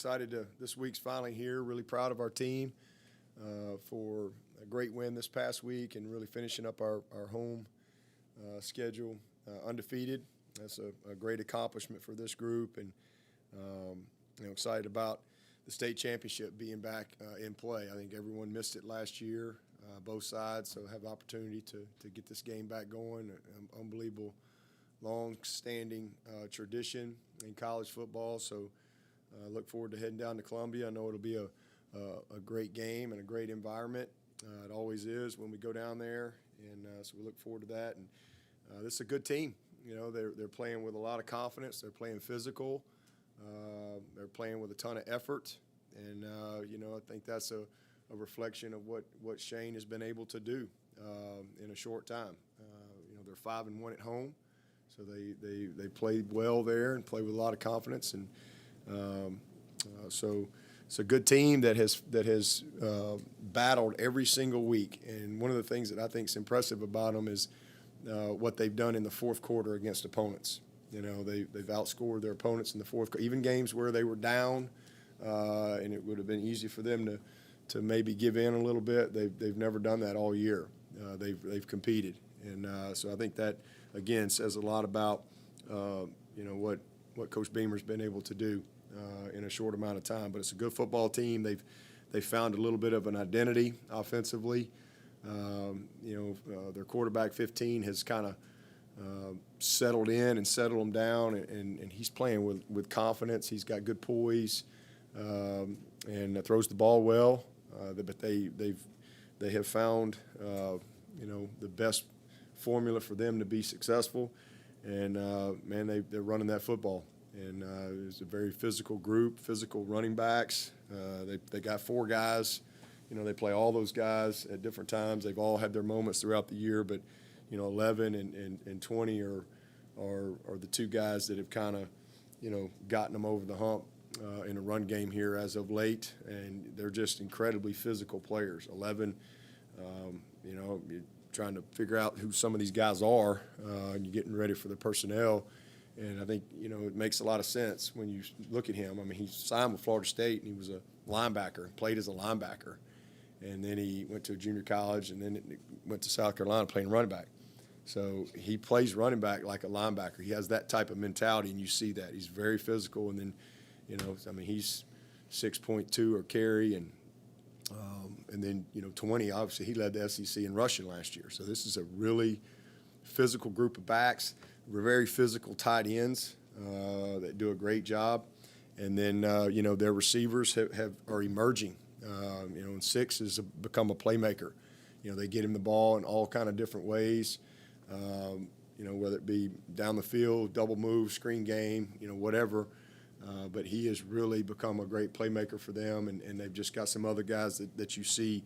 excited to this week's finally here. Really proud of our team for a great win this past week and really finishing up our home schedule undefeated. That's a great accomplishment for this group, and excited about the state championship being back in play. I think everyone missed it last year, both sides, so have the opportunity to get this game back going. Unbelievable, long-standing tradition in college football. So look forward to heading down to Columbia. I know it'll be a great game and a great environment. It always is when we go down there, and so we look forward to that. And this is a good team. They're playing with a lot of confidence. They're playing physical. They're playing with a ton of effort, and I think that's a reflection of what Shane has been able to do in a short time. They're 5-1 at home, so they played well there and play with a lot of confidence, and so it's a good team that has battled every single week. And one of the things that I think is impressive about them is what they've done in the fourth quarter against opponents. They've outscored their opponents in the fourth quarter, even games where they were down, and it would have been easy for them to maybe give in a little bit. They've never done that all year. They've competed, and so I think that again says a lot about what Coach Beamer's been able to do in a short amount of time. But it's a good football team. They've found a little bit of an identity offensively. Their quarterback 15 has kind of settled in and settled them down, and he's playing with confidence. He's got good poise and throws the ball well. But they have found the best formula for them to be successful. And they're running that football. And it's a very physical group, physical running backs. They got 4 guys. They play all those guys at different times. They've all had their moments throughout the year, but 11 and 20 are the 2 guys that have kind of gotten them over the hump in a run game here as of late, and they're just incredibly physical players. 11, you're trying to figure out who some of these guys are, and you're getting ready for the personnel. And I think, it makes a lot of sense when you look at him. I mean, he signed with Florida State, and he was a linebacker, played as a linebacker. And then he went to a junior college, and then went to South Carolina playing running back. So he plays running back like a linebacker. He has that type of mentality, and you see that. He's very physical, and then, he's 6.2 or carry, and then, 20, obviously he led the SEC in rushing last year. So this is a really physical group of backs. We're very physical tight ends that do a great job. And then, their receivers are emerging. And 6 has become a playmaker. They get him the ball in all kind of different ways, whether it be down the field, double move, screen game, whatever. But he has really become a great playmaker for them, and they've just got some other guys that you see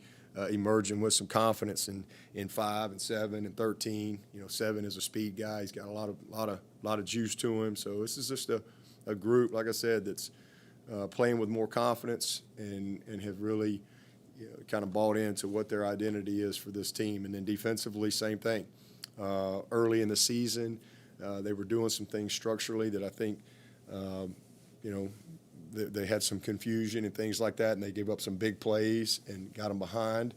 emerging with some confidence in 5 and 7 and 13. 7 is a speed guy. He's got a lot of juice to him. So this is just a group, like I said, that's playing with more confidence and have really kind of bought into what their identity is for this team. And then defensively, same thing. Early in the season, they were doing some things structurally that I think, they had some confusion and things like that, and they gave up some big plays and got them behind.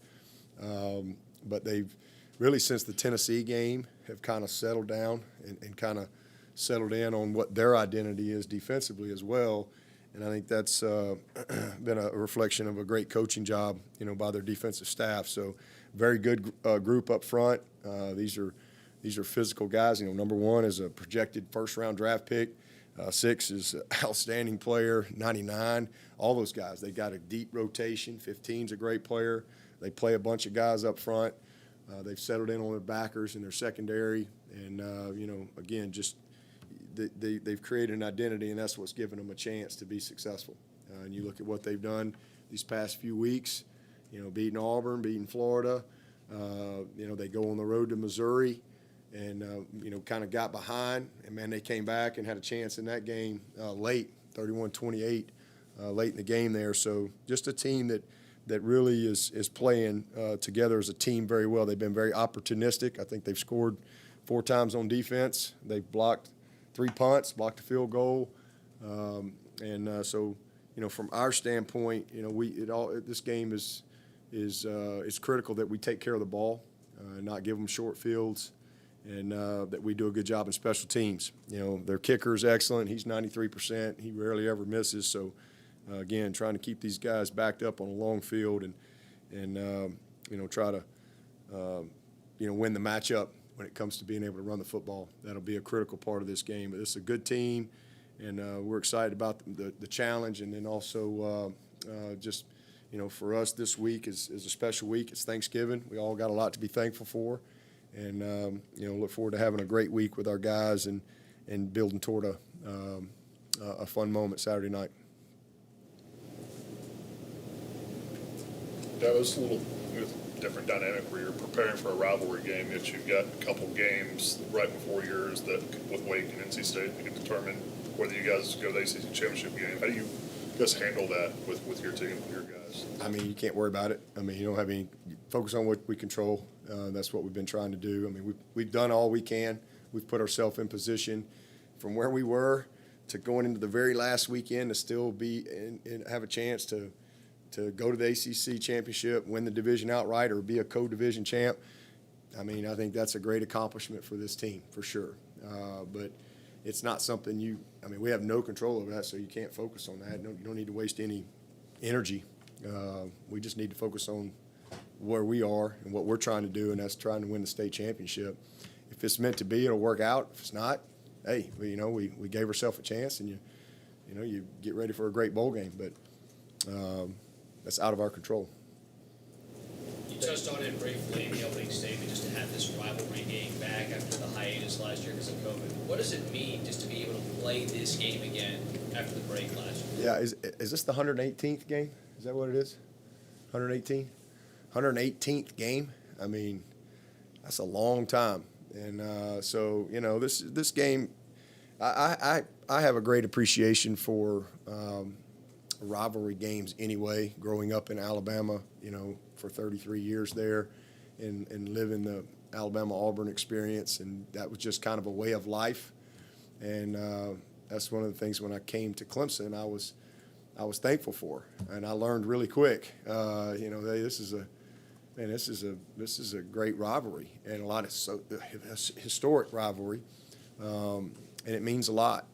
But they've really, since the Tennessee game, have kind of settled down and kind of settled in on what their identity is defensively as well. And I think that's been a reflection of a great coaching job, by their defensive staff. So very good group up front. These are physical guys. Number 1 is a projected first-round draft pick. 6 is an outstanding player, 99. All those guys, they got a deep rotation. 15's a great player. They play a bunch of guys up front. They've settled in on their backers and their secondary. And, again, just they've created an identity, and that's what's given them a chance to be successful. And you look at what they've done these past few weeks, beating Auburn, beating Florida. They go on the road to Missouri. And, kind of got behind. And, man, they came back and had a chance in that game late, 31-28, late in the game there. So just a team that really is playing together as a team very well. They've been very opportunistic. I think they've scored 4 times on defense. They've blocked 3 punts, blocked a field goal. So, from our standpoint, this game is it's critical that we take care of the ball, not give them short fields, and that we do a good job in special teams. Their kicker is excellent. He's 93%. He rarely ever misses. So, again, trying to keep these guys backed up on a long field and try to win the matchup when it comes to being able to run the football. That'll be a critical part of this game. But this is a good team, and we're excited about the challenge. And then also just for us this week is a special week. It's Thanksgiving. We all got a lot to be thankful for. And, look forward to having a great week with our guys and building toward a fun moment Saturday night. That was a little different dynamic where you're preparing for a rivalry game, yet you've got a couple games right before yours that, with Wake and NC State, that could determine whether you guys go to the ACC championship game. How do you guys handle that with your team, with your guys? I mean, you can't worry about it. I mean, you don't have any – focus on what we control. That's what we've been trying to do. I mean, we've done all we can. We've put ourselves in position from where we were to going into the very last weekend to still be and have a chance to go to the ACC championship, win the division outright, or be a co-division champ. I mean, I think that's a great accomplishment for this team, for sure. But it's not something we have no control over that, so you can't focus on that. You don't need to waste any energy. We just need to focus on where we are and what we're trying to do, and that's trying to win the state championship. If it's meant to be, it'll work out. If it's not, hey, we gave ourselves a chance, and you get ready for a great bowl game. But that's out of our control. You touched on it briefly in the opening statement, just to have this rivalry game back after the hiatus last year because of COVID. What does it mean just to be able to play this game again after the break last year? Yeah, is this the 118th game? Is that what it is? 118? 118th game? I mean, that's a long time. And so, this game, I have a great appreciation for rivalry games anyway, growing up in Alabama, for 33 years there and living the Alabama-Auburn experience. And that was just kind of a way of life. And that's one of the things when I came to Clemson I was thankful for. And I learned really quick, this is a great rivalry and a lot of historic rivalry. And it means a lot,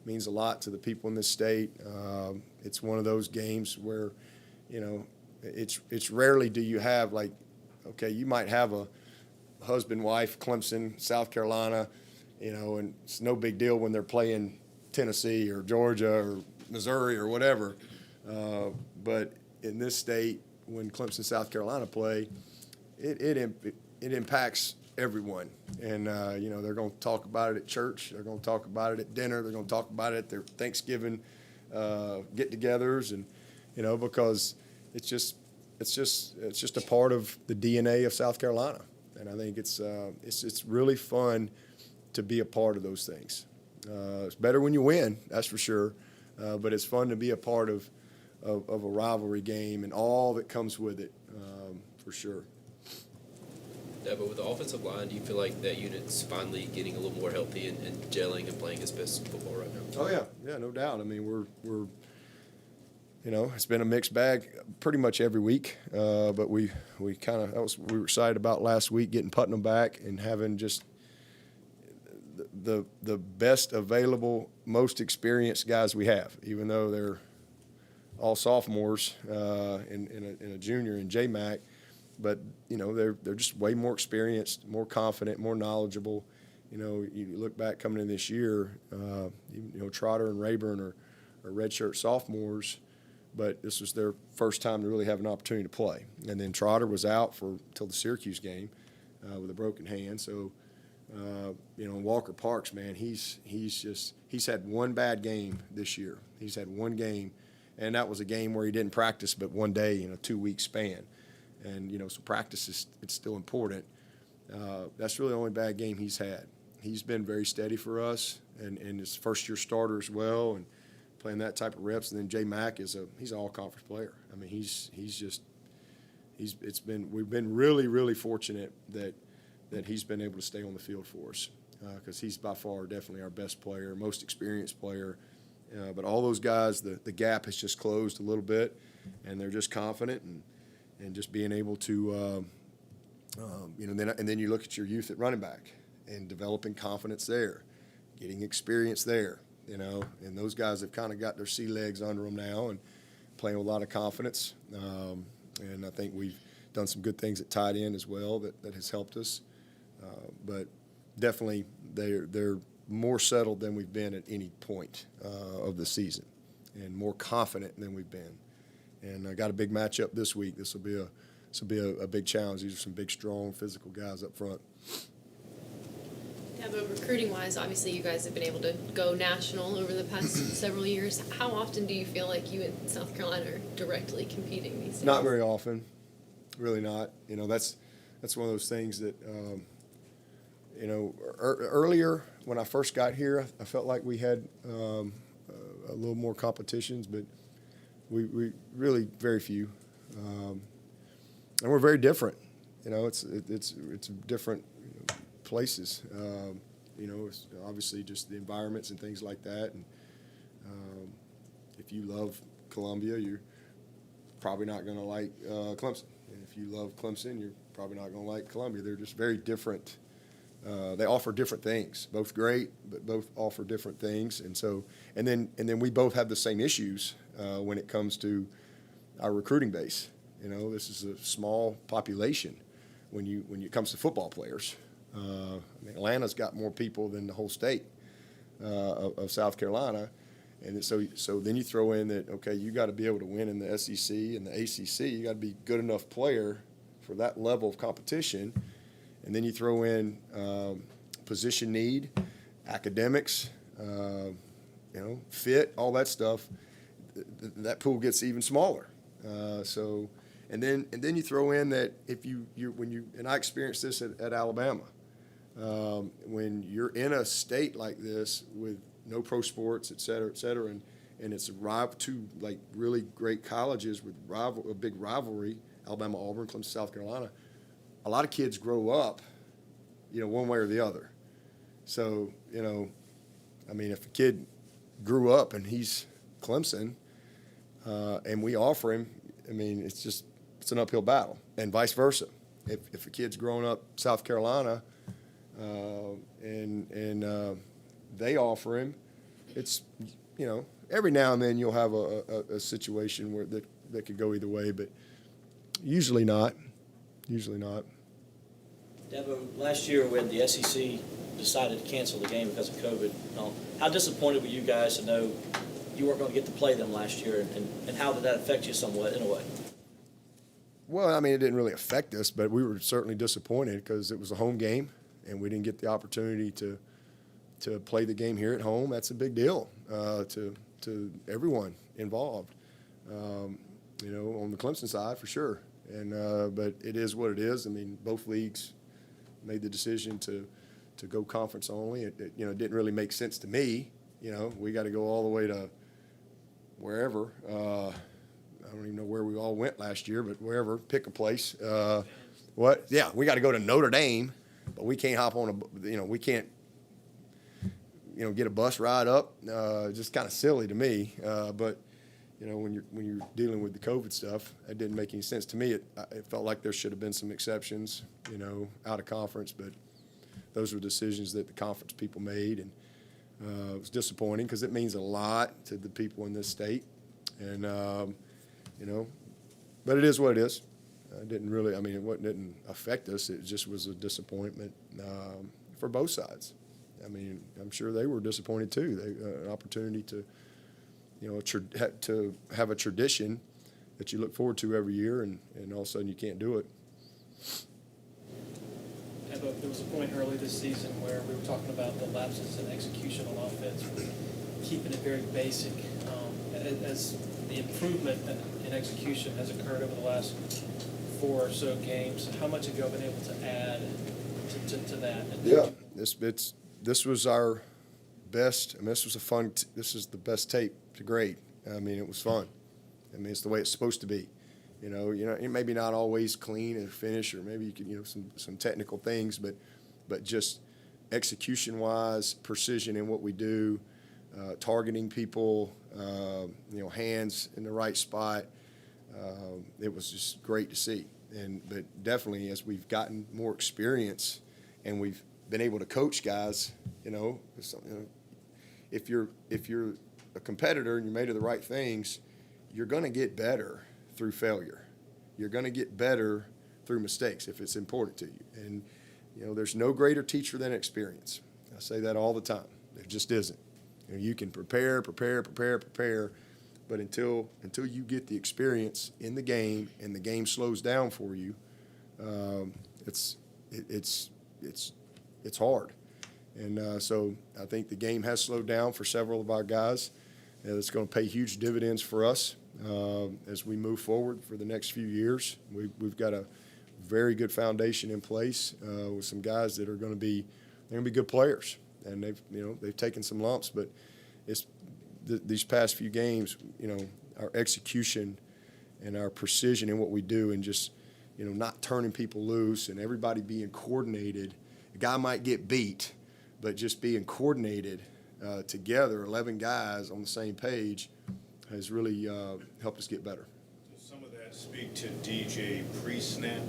means a lot to the people in this state. It's one of those games where, it's rarely do you have you might have a husband, wife, Clemson, South Carolina, and it's no big deal when they're playing Tennessee or Georgia or Missouri or whatever. But in this state, when Clemson, South Carolina play, it impacts everyone. And, they're going to talk about it at church. They're going to talk about it at dinner. They're going to talk about it at their Thanksgiving get-togethers. And, because it's just a part of the DNA of South Carolina. And I think it's really fun to be a part of those things. It's better when you win, that's for sure. But it's fun to be a part of a rivalry game and all that comes with it, for sure. Dabo, with the offensive line, do you feel like that unit's finally getting a little more healthy and gelling and playing its best football right now? Oh yeah, no doubt. I mean, we're it's been a mixed bag pretty much every week, but we were excited about last week getting Putnam back and having just the best available, most experienced guys we have, even though they're all sophomores and a junior in J-Mac. But, they're just way more experienced, more confident, more knowledgeable. You look back coming in this year, Trotter and Rayburn are redshirt sophomores, but this was their first time to really have an opportunity to play. And then Trotter was out until the Syracuse game with a broken hand. So, Walker Parks, man, he's had one bad game this year. He's had one game, and that was a game where he didn't practice but one day in a 2-week span. And, so practice it's still important. That's really the only bad game he's had. He's been very steady for us and his first-year starter as well and playing that type of reps. And then J Mack he's an all-conference player. I mean, we've been really, really fortunate that he's been able to stay on the field for us because he's by far definitely our best player, most experienced player, But all those guys, the gap has just closed a little bit, and they're just confident and just being able to, then you look at your youth at running back and developing confidence there, getting experience there, and those guys have kind of got their sea legs under them now and playing with a lot of confidence. And I think we've done some good things at tight end as well that has helped us. But definitely they're more settled than we've been at any point of the season, and more confident than we've been. And I got a big matchup this week. This will be a big challenge. These are some big, strong, physical guys up front. Yeah, but recruiting-wise, obviously you guys have been able to go national over the past several years. How often do you feel like you and South Carolina are directly competing these days? Not very often, really not. That's one of those things that, earlier when I first got here, I felt like we had a little more competitions, but we really very few. And we're very different. It's different places. It's obviously just the environments and things like that. And if you love Columbia, you're probably not going to like Clemson. And if you love Clemson, you're probably not going to like Columbia. They're just very different. They offer different things. Both great, but both offer different things. And then we both have the same issues when it comes to our recruiting base. This is a small population when it comes to football players. Atlanta's got more people than the whole state of South Carolina, and so then you throw in that, okay, you got to be able to win in the SEC and the ACC. You got to be a good enough player for that level of competition, and then you throw in position need, academics, fit, all that stuff. That pool gets even smaller. And then you throw in that if you and I experienced this at Alabama, when you're in a state like this with no pro sports, et cetera, and it's two like really great colleges with a big rivalry, Alabama, Auburn, Clemson, South Carolina. A lot of kids grow up, one way or the other. So if a kid grew up and he's Clemson, and we offer him, it's an uphill battle, and vice versa. If a kid's growing up South Carolina, and they offer him, it's every now and then you'll have a situation where that could go either way, but usually not. Usually not. Dabo, last year when the SEC decided to cancel the game because of COVID, how disappointed were you guys to know you weren't going to get to play them last year, and how did that affect you somewhat in a way? Well, it didn't really affect us, but we were certainly disappointed because it was a home game, and we didn't get the opportunity to play the game here at home. That's a big deal to everyone involved, on the Clemson side for sure. But it is what it is. Both leagues made the decision to go conference only. It didn't really make sense to me. We got to go all the way to wherever. I don't even know where we all went last year, but wherever, pick a place. What? Yeah, we got to go to Notre Dame, but we can't hop on we can't, get a bus ride up. Just kind of silly to me. But when you're dealing with the COVID stuff, it didn't make any sense to me. It felt like there should have been some exceptions, out of conference, but those were decisions that the conference people made, and it was disappointing because it means a lot to the people in this state, and but it is what it is. It didn't really, it didn't affect us. It just was a disappointment for both sides. I'm sure they were disappointed too. An opportunity to, to have a tradition that you look forward to every year, and all of a sudden you can't do it. There was a point early this season where we were talking about the lapses in execution on offense, keeping it very basic. As the improvement in execution has occurred over the last 4 or so games, how much have you all been able to add to that? Yeah, this was our best. This was this is the best tape to grade. It was fun. It's the way it's supposed to be. It maybe not always clean and finish, or maybe you could, some technical things, but just execution-wise, precision in what we do, targeting people, hands in the right spot. It was just great to see. But definitely as we've gotten more experience and we've been able to coach guys, if you're a competitor and you're made of the right things, you're going to get better through failure. You're going to get better through mistakes if it's important to you. And, there's no greater teacher than experience. I say that all the time. There just isn't. You can prepare, but until you get the experience in the game and the game slows down for you, it's hard. And so I think the game has slowed down for several of our guys. And it's going to pay huge dividends for us as we move forward for the next few years. We've got a very good foundation in place with some guys that are going to be good players. And they've taken some lumps, but these past few games, our execution and our precision in what we do, and just not turning people loose and everybody being coordinated. A guy might get beat, but just being coordinated together, 11 guys on the same page, has really helped us get better. Does some of that speak to DJ pre-snap?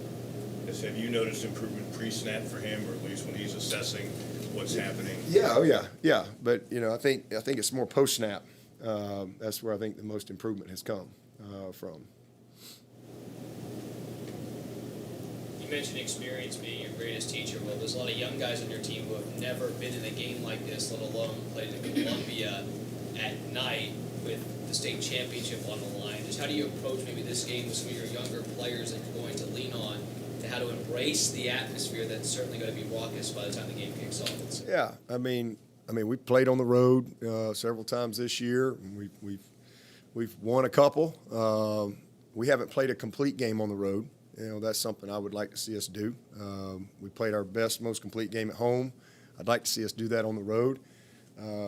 Have you noticed improvement pre-snap for him, or at least when he's assessing what's happening? Yeah. But I think it's more post-snap. That's where I think the most improvement has come from. You mentioned experience being your greatest teacher. Well, there's a lot of young guys on your team who have never been in a game like this, let alone played in Columbia at night with the state championship on the line. Just how do you approach maybe this game with some of your younger players that you're going to lean on to how to embrace the atmosphere that's certainly going to be raucous by the time the game kicks off? Yeah, I mean, we played on the road several times this year. And we've won a couple. We haven't played a complete game on the road. That's something I would like to see us do. We played our best, most complete game at home. I'd like to see us do that on the road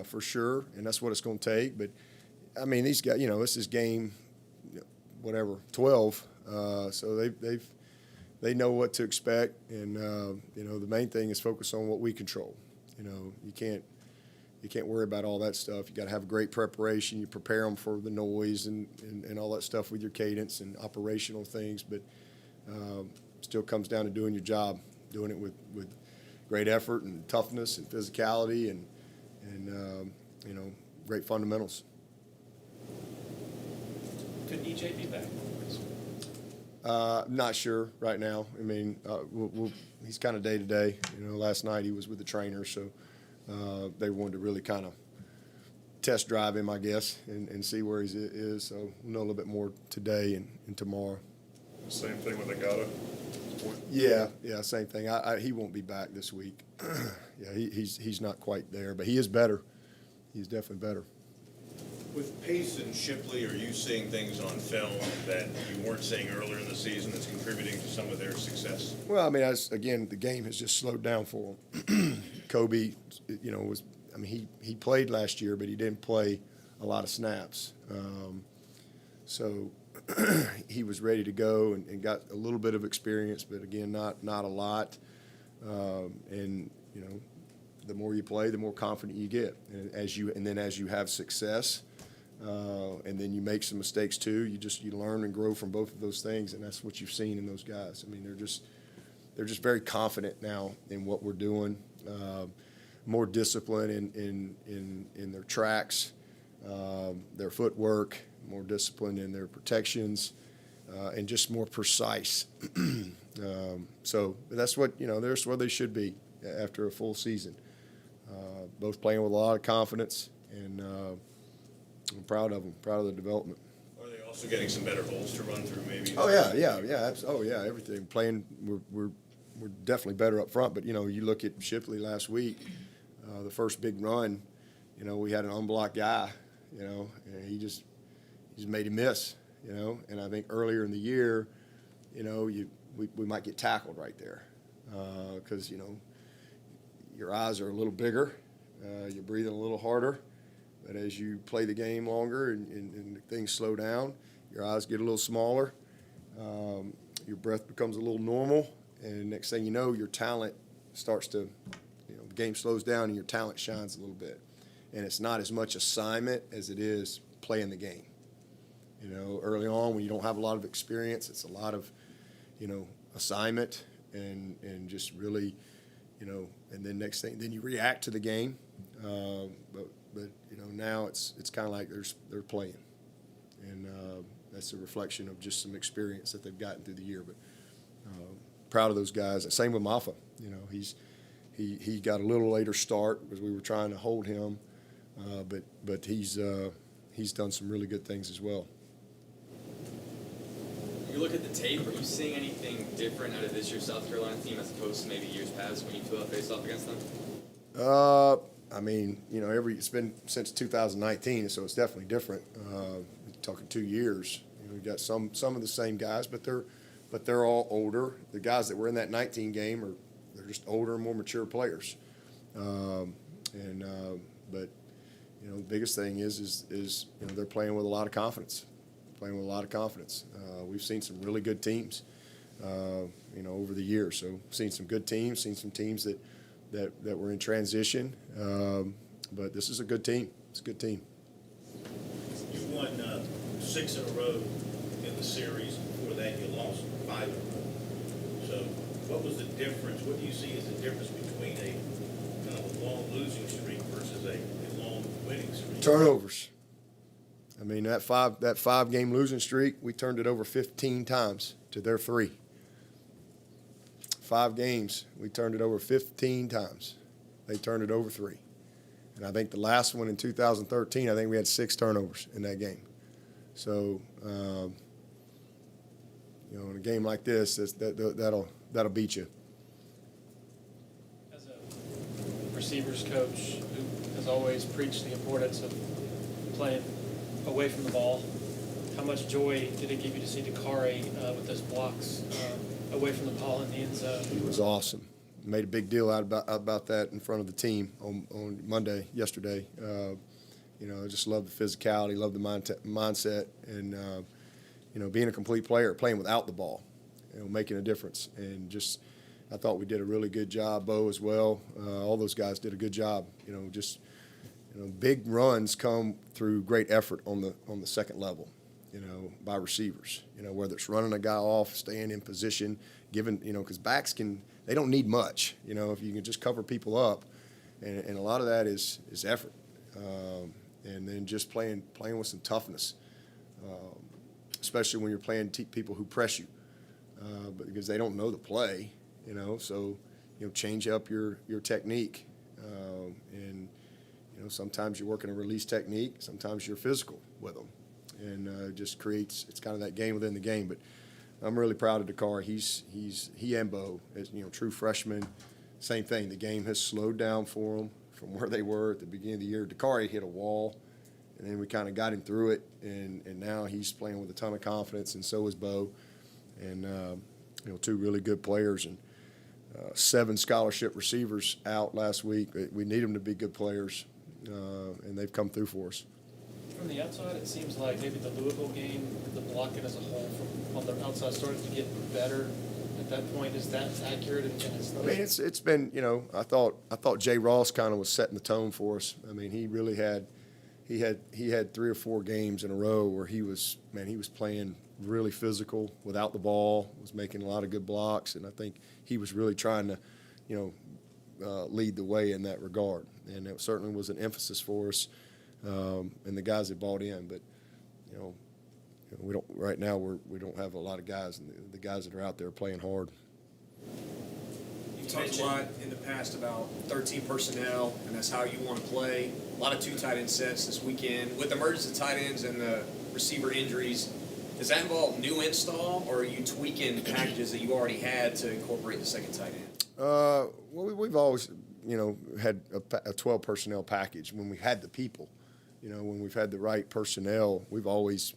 for sure, and that's what it's going to take. But I mean, these guys, this is game, 12. So they know what to expect, and the main thing is focus on what we control. You can't worry about all that stuff. You got to have a great preparation. You prepare them for the noise and all that stuff with your cadence and operational things, but still comes down to doing your job, doing it with great effort and toughness and physicality and great fundamentals. Could DJ be back? Not sure right now. I mean, he's kind of day to day. Last night he was with the trainer, so they wanted to really kind of test drive him, I guess, and see where he is. So we'll know a little bit more today and tomorrow. Same thing with Agata. Yeah, same thing. He won't be back this week. Yeah, he's not quite there, but he is better. He's definitely better. With Pace and Shipley, are you seeing things on film that you weren't seeing earlier in the season that's contributing to some of their success? Well, I mean, the game has just slowed down for him. Kobe, he played last year, but he didn't play a lot of snaps. So he was ready to go and got a little bit of experience, but again, not a lot. The more you play, the more confident you get. And as you have success, and then you make some mistakes too, you learn and grow from both of those things, and that's what you've seen in those guys. I mean, they're just very confident now in what we're doing. More discipline in their tracks, their footwork, more discipline in their protections, and just more precise. So that's that's where they should be after a full season. Both playing with a lot of confidence, and I'm proud of them, proud of the development. Are they also getting some better holes to run through maybe? Oh yeah, everything. Playing, we're definitely better up front, but you look at Shipley last week, the first big run, we had an unblocked guy, and he just made him miss, and I think earlier in the year, we might get tackled right there, because your eyes are a little bigger, you're breathing a little harder, but as you play the game longer and things slow down, your eyes get a little smaller, your breath becomes a little normal, and next thing you know, your talent starts to, the game slows down and your talent shines a little bit. and it's not as much assignment as it is playing the game. You know, early on when you don't have a lot of experience, it's a lot of, you know, assignment and just really, you know, and then next thing, then you react to the game. But you know, now it's kind of like they're playing, and that's a reflection of just some experience that they've gotten through the year. But proud of those guys. And same with Maffa. You know, he got a little later start because we were trying to hold him, but he's done some really good things as well. You look at the tape, are you seeing anything different out of this year's South Carolina team as opposed to maybe years past when you face off against them? I mean, you know, it's been since 2019, so it's definitely different. Talking 2 years, you know, we got some of the same guys, but they're all older. The guys that were in that 19 game they're just older and more mature players. But you know, the biggest thing is you know, they're playing with a lot of confidence. We've seen some really good teams, you know, over the years. So seen some good teams, seen some teams that were in transition. But this is a good team. It's a good team. You won 6 in a row in the series. Before that, you lost 5 in a row. So what was the difference? What do you see as the difference between a kind of a long losing streak versus a long winning streak? Turnovers. I mean, that 5-game losing streak, we turned it over 15 times to their 3. 5 games, we turned it over 15 times. They turned it over 3. And I think the last one in 2013, I think we had 6 turnovers in that game. So, you know, in a game like this, that'll beat you. As a receivers coach who has always preached the importance of playing away from the ball, how much joy did it give you to see Dakari with those blocks away from the ball in the end zone? He was awesome. Made a big deal out about that in front of the team on yesterday. You know, I just love the physicality, love the mindset, and you know, being a complete player, playing without the ball, you know, making a difference. And just, I thought we did a really good job. Bo as well. All those guys did a good job. You know, just, you know, big runs come through great effort on the second level, you know, by receivers. You know, whether it's running a guy off, staying in position, giving, you know, because backs they don't need much. You know, if you can just cover people up, and a lot of that is effort, and then just playing with some toughness, especially when you're playing people who press you, but because they don't know the play, you know. So, you know, change up your technique, and you know, sometimes you're working a release technique, sometimes you're physical with them, and it just creates, it's kind of that game within the game. But I'm really proud of Dakar. He and Bo, as you know, true freshmen, same thing. The game has slowed down for them from where they were at the beginning of the year. Dakar hit a wall, and then we kind of got him through it, and now he's playing with a ton of confidence, and so is Bo, and you know, 2 really good players, and 7 scholarship receivers out last week. We need them to be good players, and they've come through for us. From the outside, it seems like maybe the Louisville game, the blocking as a whole on the outside started to get better at that point. Is that accurate? I mean, it's been, you know, I thought Jay Ross kind of was setting the tone for us. I mean, he really had 3 or 4 games in a row where he was playing really physical without the ball, was making a lot of good blocks, and I think he was really trying to, you know, lead the way in that regard. And it certainly was an emphasis for us. And the guys that bought in, but you know, we don't right now. We don't have a lot of guys, and the guys that are out there are playing hard. You've talked a lot in the past about 13 personnel, and that's how you want to play. A lot of 2 tight end sets this weekend. With the emergence of tight ends and the receiver injuries, does that involve new install, or are you tweaking packages that you already had to incorporate the second tight end? Well, we've always, you know, had a 12 personnel package when we had the people. You know, when we've had the right personnel, we've always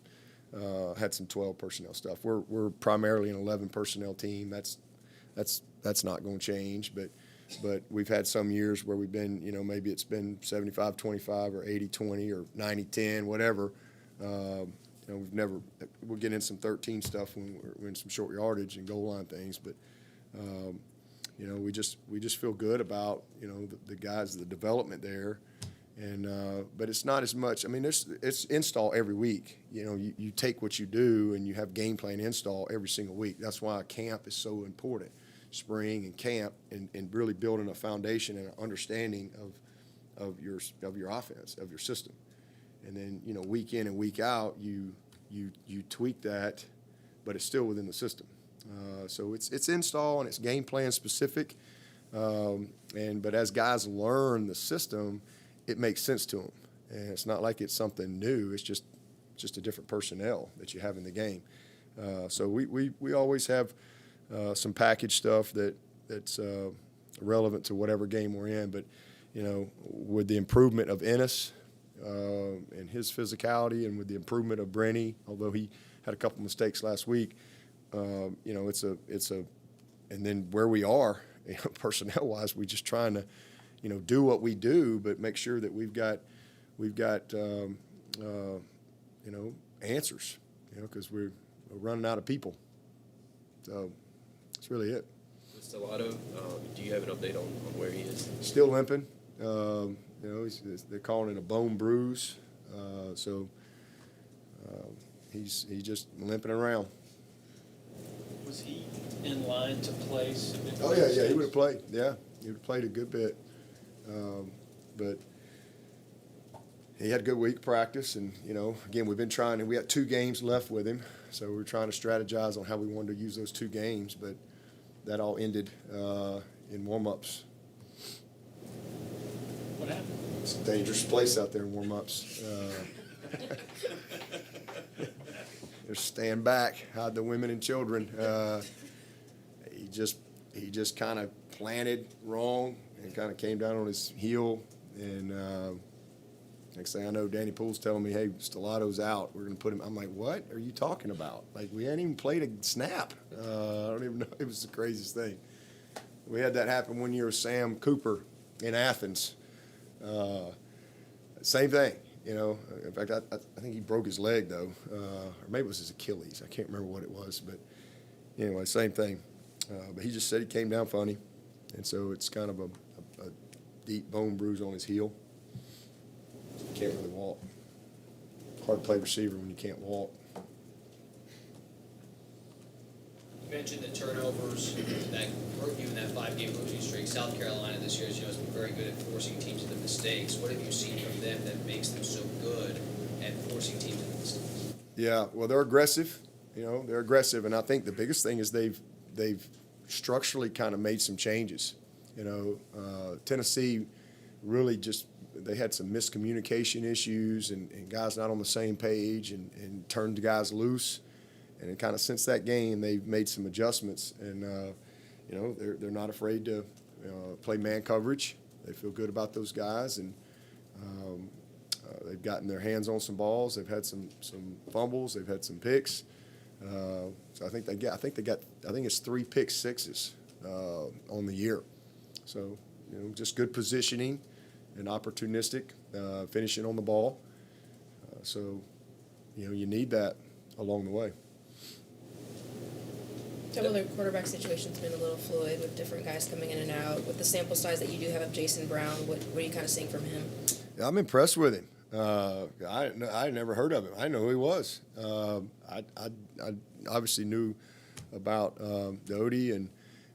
had some 12 personnel stuff. We're primarily an 11 personnel team. That's not going to change. But we've had some years where we've been, you know, maybe it's been 75-25 or 80-20 or 90-10, whatever. You know, we'll get in some 13 stuff when we're in some short yardage and goal line things. But you know, we just feel good about, you know, the guys, the development there. But it's not as much. I mean, it's install every week. You know, you take what you do and you have game plan install every single week. That's why camp is so important, spring and camp, and really building a foundation and an understanding of your offense, of your system. And then, you know, week in and week out, you tweak that, but it's still within the system. So it's install and it's game plan specific. But as guys learn the system, it makes sense to them. And it's not like it's something new. It's just a different personnel that you have in the game. So we always have some package stuff that's relevant to whatever game we're in. But, you know, with the improvement of Ennis and his physicality, and with the improvement of Brenny, although he had a couple mistakes last week, you know, it's a and then where we are, you know, personnel-wise, we just trying to, you know, do what we do, but make sure that we've got you know, answers, you know, because we're running out of people. So that's really it. Stellato, do you have an update on where he is? Still limping. You know, they're calling it a bone bruise. He's just limping around. Was he in line to play? Oh yeah, he would have played. Yeah, he would have played a good bit. But he had a good week of practice, and you know, again, we've been trying, and we had 2 games left with him, so we were trying to strategize on how we wanted to use those 2 games, but that all ended in warm-ups. What happened? It's a dangerous place out there in warm-ups. Just stand back, hide the women and children. He just kind of planted wrong and kind of came down on his heel. And next thing I know, Danny Poole's telling me, "Hey, Stellato's out. We're going to put him." I'm like, "What are you talking about? Like, we hadn't even played a snap." I don't even know. It was the craziest thing. We had that happen one year with Sam Cooper in Athens. Same thing. You know, in fact, I think he broke his leg, though, or maybe it was his Achilles. I can't remember what it was, but anyway, same thing. But he just said he came down funny, and so it's kind of a deep bone bruise on his heel. He can't really walk. Hard to play receiver when you can't walk. You mentioned the turnovers that hurt you in that 5-game losing streak. South Carolina this year, as you know, has been very good at forcing teams into mistakes. What have you seen from them that makes them so good at forcing teams into mistakes? Yeah, well, they're aggressive. You know, they're aggressive, and I think the biggest thing is they've structurally kind of made some changes. You know, Tennessee really just they had some miscommunication issues and guys not on the same page and turned the guys loose. And kind of since that game, they've made some adjustments, and you know they're not afraid to play man coverage. They feel good about those guys, and they've gotten their hands on some balls. They've had some fumbles. They've had some picks. So I think it's 3 pick sixes on the year. So you know, just good positioning and opportunistic finishing on the ball. So you know, you need that along the way. Dabo, the quarterback situation's been a little fluid with different guys coming in and out. With the sample size that you do have of Jason Brown, what are you kind of seeing from him? Yeah, I'm impressed with him. I never heard of him. I didn't know who he was. I obviously knew about Doty and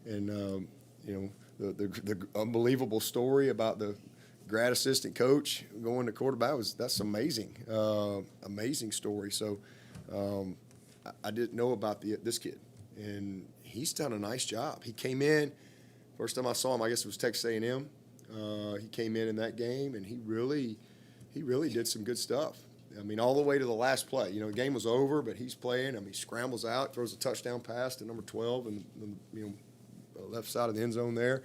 you know the unbelievable story about the grad assistant coach going to quarterback. That's amazing, amazing story. So I didn't know about this kid. And he's done a nice job. He came in, first time I saw him, I guess it was Texas A&M. He came in that game, and he really did some good stuff. I mean, all the way to the last play. You know, the game was over, but he's playing. I mean, he scrambles out, throws a touchdown pass to number 12, and you know, left side of the end zone there.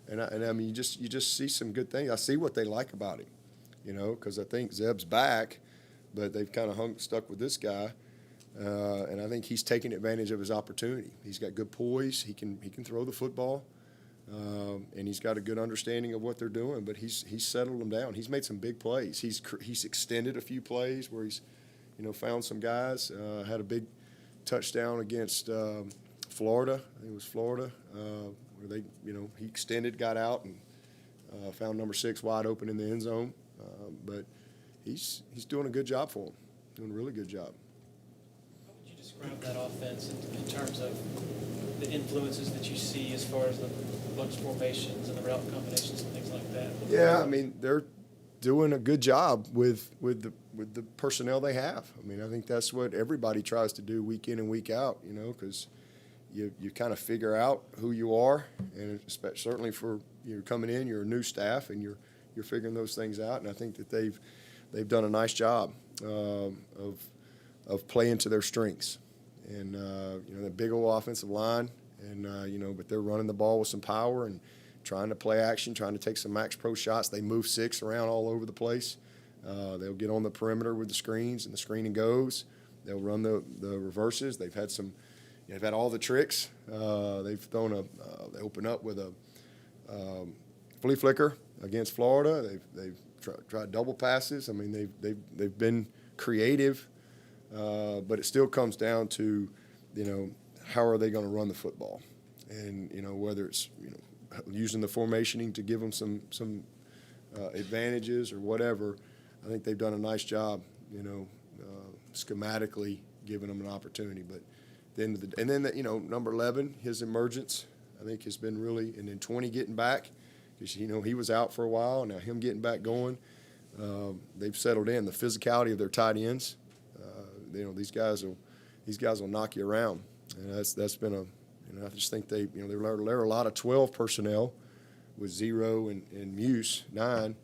And I mean, you just see some good things. I see what they like about him, you know, because I think Zeb's back, but they've kind of stuck with this guy. And I think he's taking advantage of his opportunity. He's got good poise. He can throw the football, and he's got a good understanding of what they're doing. But he's settled them down. He's made some big plays. He's extended a few plays where he's, you know, found some guys. Had a big touchdown against Florida. I think it was Florida, where they, you know, he extended, got out, and found number 6 wide open in the end zone. But he's doing a good job for them, doing a really good job. How would you describe that offense in terms of the influences that you see as far as the bunch formations and the route combinations and things like that? Yeah, I mean, they're doing a good job with the personnel they have. I mean, I think that's what everybody tries to do week in and week out, because you kind of figure out who you are, and certainly for you're coming in, you're a new staff, and you're figuring those things out. And I think that they've done a nice job of playing to their strengths. And the big old offensive line, and but they're running the ball with some power and trying to play action, trying to take some max pro shots. They move six around all over the place. They'll get on the perimeter with the screens, and the screening goes. They'll run the reverses. They've had all the tricks. They've thrown they open up with a flea flicker against Florida. They've tried double passes. I mean, they've been creative, but it still comes down to, how are they going to run the football, and whether it's using the formationing to give them some advantages or whatever. I think they've done a nice job, schematically giving them an opportunity. But then number 11, his emergence, I think has been really, and then 20 getting back, because he was out for a while. Now him getting back going, they've settled in. The physicality of their tight ends, these guys will knock you around, and that's been I just think there are a lot of 12 personnel with 0 and Muse 9,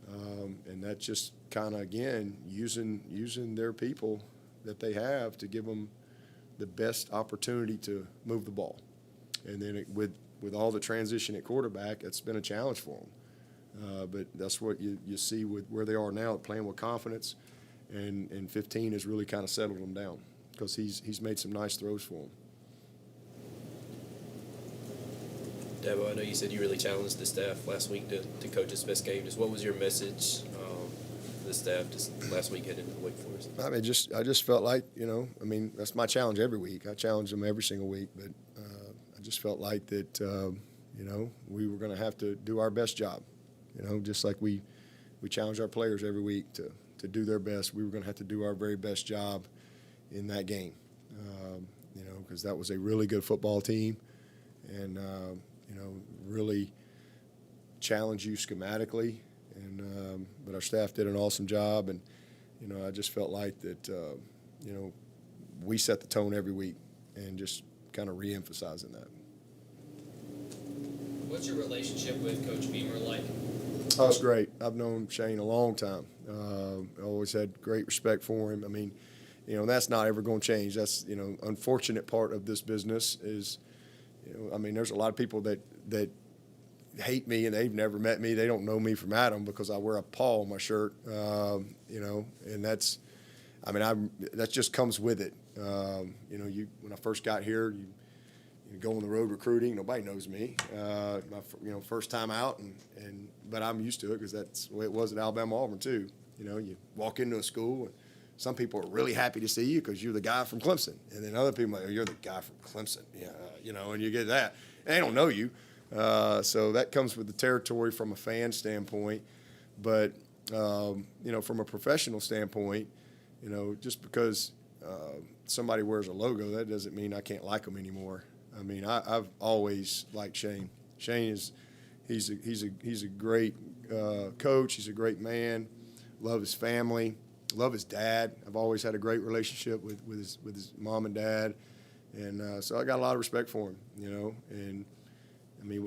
and that's just kind of again using their people that they have to give them the best opportunity to move the ball. And then with all the transition at quarterback, it's been a challenge for them. But that's what you see with where they are now, playing with confidence, and 15 has really kind of settled them down because he's made some nice throws for them. Dabo, I know you said you really challenged the staff last week to coach his best game. Just what was your message to the staff just last week heading into Wake Forest? I mean, I just felt like, that's my challenge every week. I challenge them every single week, but I just felt like that, we were going to have to do our best job, just like we challenge our players every week to do their best. We were going to have to do our very best job in that game, because that was a really good football team, and really challenge you schematically, and but our staff did an awesome job, and I just felt like that we set the tone every week, and just kind of re-emphasizing that. What's your relationship with Coach Beamer like? Oh, it's great. I've known Shane a long time. I always had great respect for him. I mean, that's not ever going to change. That's unfortunate part of this business is. There's a lot of people that hate me and they've never met me. They don't know me from Adam because I wear a paw on my shirt, and that just comes with it. When I first got here, you go on the road recruiting. Nobody knows me. My first time out, but I'm used to it because that's the way it was at Alabama Auburn too. You walk into a school and some people are really happy to see you because you're the guy from Clemson, and then other people are like, oh, you're the guy from Clemson, and you get that. And they don't know you, so that comes with the territory from a fan standpoint. But from a professional standpoint, just because somebody wears a logo, that doesn't mean I can't like them anymore. I've always liked Shane. Shane he's a great coach. He's a great man. Love his family. Love his dad. I've always had a great relationship with his mom and dad, and so I got a lot of respect for him. And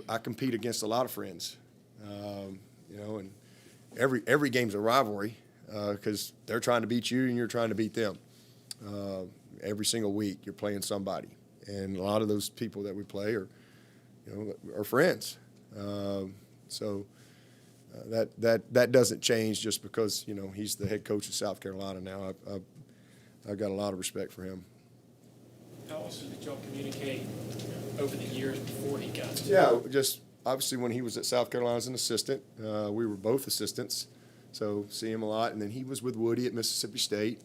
I compete against a lot of friends, and every game's a rivalry because they're trying to beat you and you're trying to beat them. Every single week you're playing somebody, and a lot of those people that we play are friends. So. That doesn't change just because he's the head coach of South Carolina now. I've got a lot of respect for him. How also did y'all communicate over the years before he got to? Yeah, just obviously when he was at South Carolina as an assistant, we were both assistants, so see him a lot. And then he was with Woody at Mississippi State,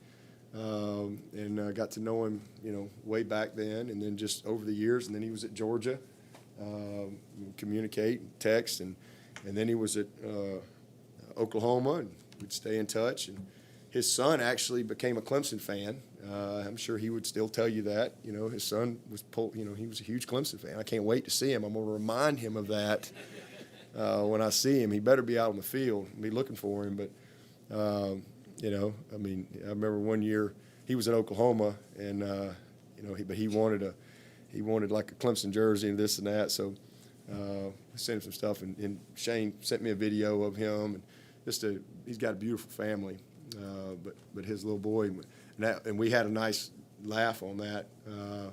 and got to know him way back then. And then just over the years, and then he was at Georgia, communicate, text, and then he was at Oklahoma, and we'd stay in touch. And his son actually became a Clemson fan. I'm sure he would still tell you that. You know, his son was, he was a huge Clemson fan. I can't wait to see him. I'm going to remind him of that when I see him. He better be out on the field and be looking for him. But, you know, I mean, I remember one year he was in Oklahoma, and, you know, he wanted like a Clemson jersey and this and that. So I sent him some stuff, and Shane sent me a video of him. And he's got a beautiful family. But his little boy, and we had a nice laugh on that. You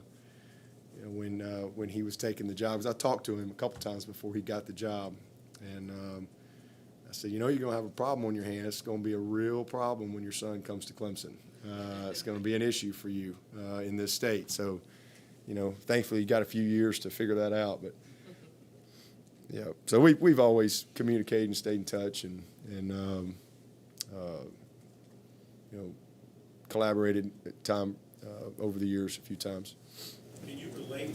know, when he was taking the job, because I talked to him a couple times before he got the job, and I said, you know, you're gonna have a problem on your hands. It's gonna be a real problem when your son comes to Clemson. It's gonna be an issue for you in this state. So, you know, thankfully you got a few years to figure that out. But yeah, so we've always communicated and stayed in touch, and you know, collaborated at time over the years a few times. Can you relate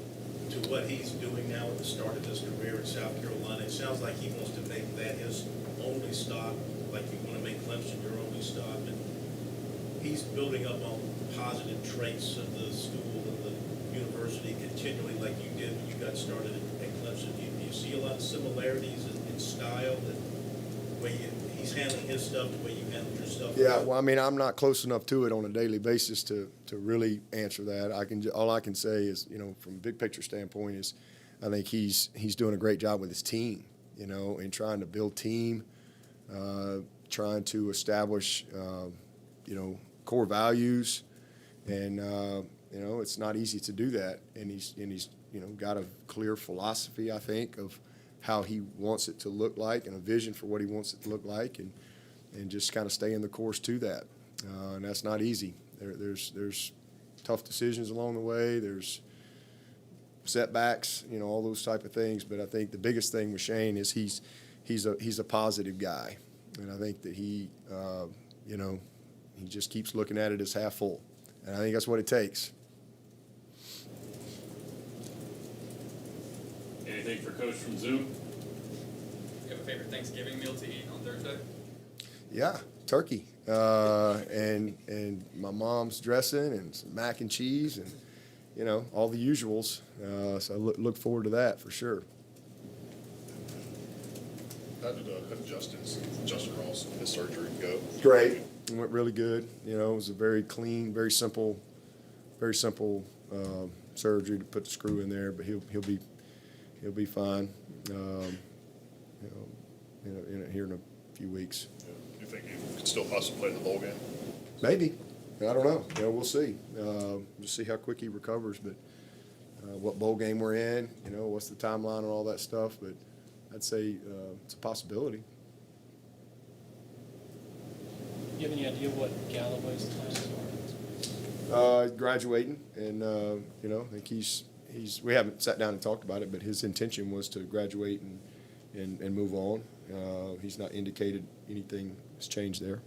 to what he's doing now at the start of his career in South Carolina? It sounds like he wants to make that his only stop, like you want to make Clemson your only stop. And he's building up on positive traits of the school and the university continually, like you did when you got started at Clemson. Do you see a lot of similarities in style, the way he's handling his stuff, the way you handled your stuff? Yeah, well, I mean, I'm not close enough to it on a daily basis to really answer that. All I can say is, you know, from a big picture standpoint, is I think he's doing a great job with his team, you know, and trying to build team, trying to establish, you know, core values, and you know, it's not easy to do that. And he's you know, got a clear philosophy, I think, of how he wants it to look like, and a vision for what he wants it to look like, and just kind of stay in the course to that. And that's not easy. There's tough decisions along the way. There's setbacks, you know, all those type of things. But I think the biggest thing with Shane is he's a positive guy, and I think that he, you know, he just keeps looking at it as half full, and I think that's what it takes. Anything for Coach from Zoom? You have a favorite Thanksgiving meal to eat on Thursday? Yeah, turkey, and my mom's dressing, and some mac and cheese, and you know, all the usuals. So I look forward to that for sure. How did Justin Ross, his surgery go? Great. It went really good. You know, it was a very clean, very simple surgery to put the screw in there, but he'll be fine. You know, here in a few weeks. Yeah. You think he could still possibly play in the bowl game? Maybe. I don't know. You know, we'll see. We'll see how quick he recovers, but what bowl game we're in, you know, what's the timeline and all that stuff. But I'd say it's a possibility. Do you have any idea what Galloway's plans are? Graduating, and you know, I think we haven't sat down and talked about it, but his intention was to graduate and move on. He's not indicated anything has changed there.